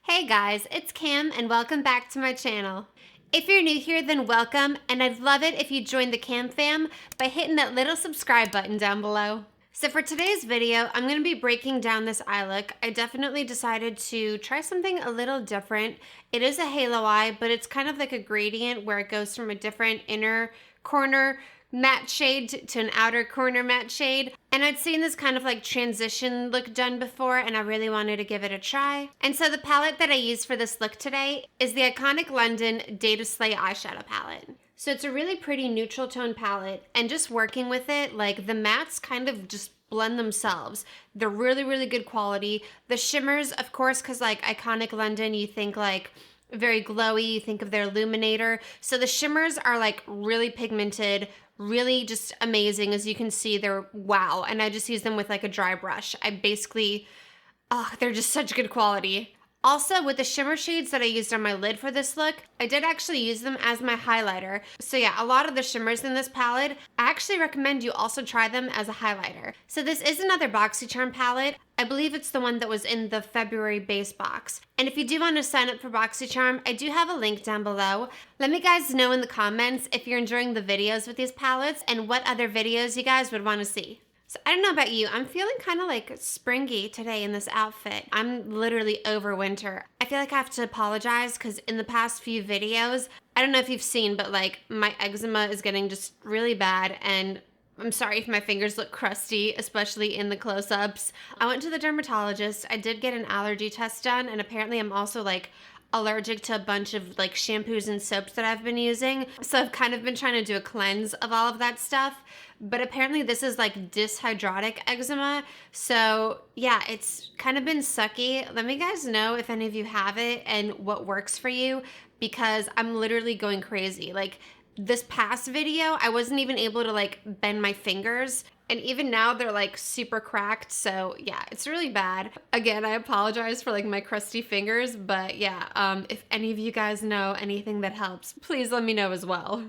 Hey guys, it's Cam and welcome back to my channel. If you're new here, then welcome, and I'd love it if you join the Cam fam by hitting that little subscribe button down below. So for today's video, I'm going to be breaking down this eye look. I definitely decided to try something a little different. It is a halo eye, but it's kind of like a gradient where it goes from a different inner corner matte shade to an outer corner matte shade. And I'd seen this kind of like transition look done before and I really wanted to give it a try. And so the palette that I used for this look today is the iconic London Day to Slay eyeshadow palette. So it's a really pretty neutral tone palette, and just working with it, like the mattes kind of just blend themselves. They're really, really good quality. The shimmers, of course, because like iconic London, you think like very glowy, you think of their illuminator. So the shimmers are like really pigmented, really just amazing. As you can see, they're wow. And I just use them with like a dry brush. They're just such good quality. Also, with the shimmer shades that I used on my lid for this look, I did actually use them as my highlighter. So yeah, a lot of the shimmers in this palette, I actually recommend you also try them as a highlighter. So this is another boxycharm palette. I believe it's the one that was in the February base box. And if you do want to sign up for boxycharm, I do have a link down below. Let me guys know in the comments if you're enjoying the videos with these palettes and what other videos you guys would want to see. So I don't know about you, I'm feeling kind of like springy today in this outfit. I'm literally over winter. I feel like I have to apologize because in the past few videos, I don't know if you've seen, but like my eczema is getting just really bad, and I'm sorry if my fingers look crusty, especially in the close-ups. I went to the dermatologist. I did get an allergy test done, and apparently I'm also like allergic to a bunch of like shampoos and soaps that I've been using. So I've kind of been trying to do a cleanse of all of that stuff. But apparently this is like dyshydratic eczema. So yeah, it's kind of been sucky. Let me guys know if any of you have it and what works for you, because I'm literally going crazy. Like this past video, I wasn't even able to like bend my fingers. And even now they're like super cracked. So yeah, it's really bad. Again, I apologize for like my crusty fingers, but yeah, if any of you guys know anything that helps, please let me know as well.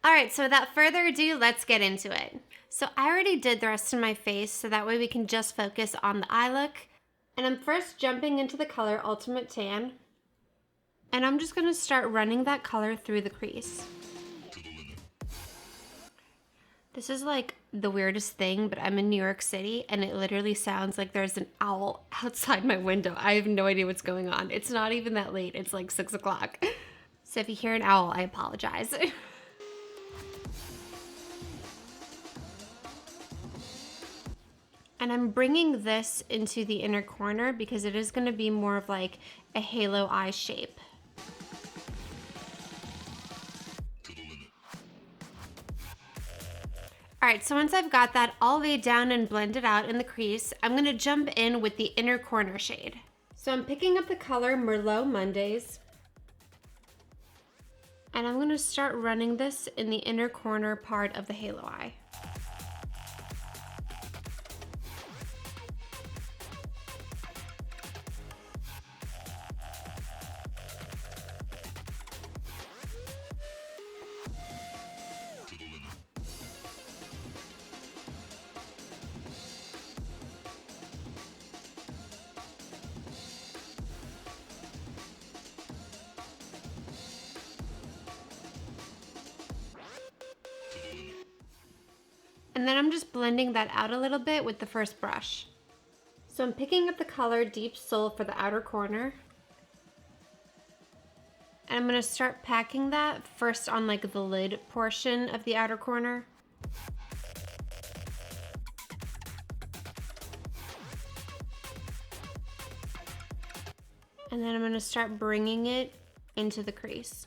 All right, so without further ado, let's get into it. So I already did the rest of my face, so that way we can just focus on the eye look. And I'm first jumping into the color Ultimate Tan. And I'm just gonna start running that color through the crease. This is like the weirdest thing, but I'm in New York City and it literally sounds like there's an owl outside my window. I have no idea what's going on. It's not even that late. It's like 6 o'clock. So if you hear an owl, I apologize. And I'm bringing this into the inner corner because it is going to be more of like a halo eye shape. All right, so once I've got that all the way down and blended out in the crease, I'm going to jump in with the inner corner shade. So I'm picking up the color Merlot Mondays. And I'm going to start running this in the inner corner part of the halo eye. And then I'm just blending that out a little bit with the first brush. So I'm picking up the color Deep Soul for the outer corner. And I'm gonna start packing that first on like the lid portion of the outer corner. And then I'm gonna start bringing it into the crease.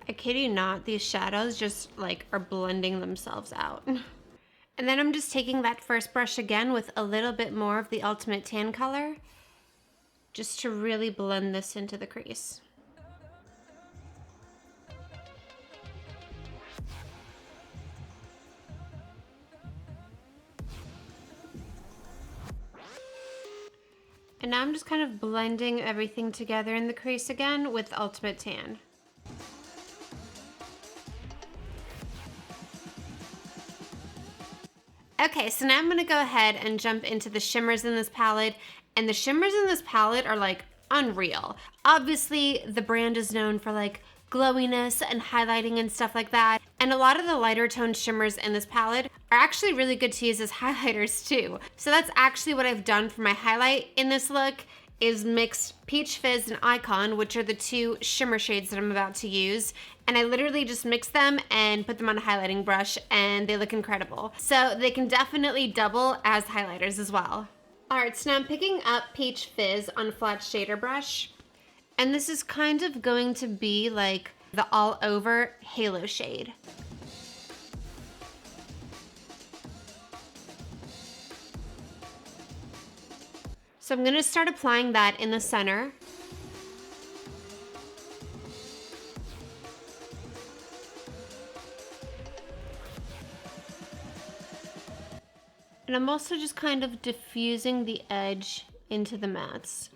I kid you not, these shadows just like are blending themselves out. And then I'm just taking that first brush again with a little bit more of the Ultimate Tan color, just to really blend this into the crease. And now I'm just kind of blending everything together in the crease again with Ultimate Tan. Okay, so now I'm gonna go ahead and jump into the shimmers in this palette, and the shimmers in this palette are like unreal. Obviously, the brand is known for like glowiness and highlighting and stuff like that, and a lot of the lighter toned shimmers in this palette are actually really good to use as highlighters too. So that's actually what I've done for my highlight in this look, is mixed Peach Fizz and Icon, which are the two shimmer shades that I'm about to use. And I literally just mix them and put them on a highlighting brush, and they look incredible. So they can definitely double as highlighters as well. All right, so now I'm picking up Peach Fizz on a flat shader brush. And this is kind of going to be like the all over halo shade. So I'm gonna start applying that in the center. And I'm also just kind of diffusing the edge into the mattes.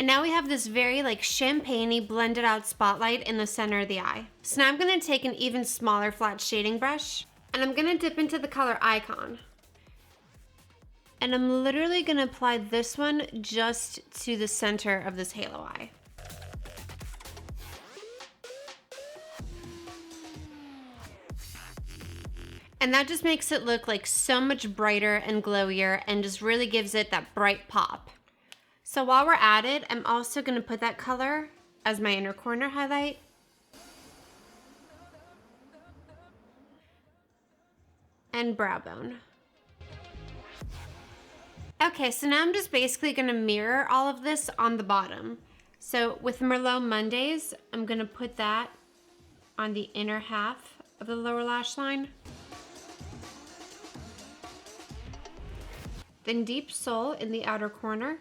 And now we have this very like champagne-y blended out spotlight in the center of the eye. So now I'm gonna take an even smaller flat shading brush, and I'm gonna dip into the color Icon. And I'm literally gonna apply this one just to the center of this halo eye. And that just makes it look like so much brighter and glowier, and just really gives it that bright pop. So while we're at it, I'm also gonna put that color as my inner corner highlight. And brow bone. Okay, so now I'm just basically gonna mirror all of this on the bottom. So with Merlot Mondays, I'm gonna put that on the inner half of the lower lash line. Then Deep Soul in the outer corner.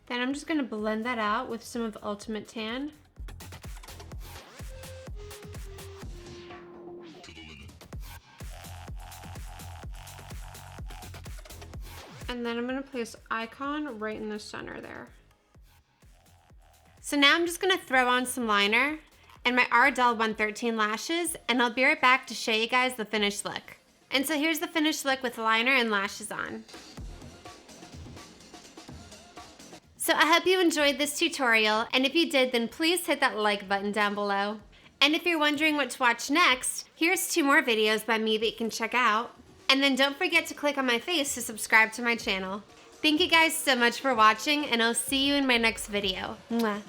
Then I'm just gonna blend that out with some of Ultimate Tan. And then I'm gonna place Icon right in the center there. So now I'm just gonna throw on some liner and my Ardell 113 lashes, and I'll be right back to show you guys the finished look. And so here's the finished look with liner and lashes on. So I hope you enjoyed this tutorial, and if you did, then please hit that like button down below. And if you're wondering what to watch next, here's 2 more videos by me that you can check out. And then don't forget to click on my face to subscribe to my channel. Thank you guys so much for watching, and I'll see you in my next video. Mwah.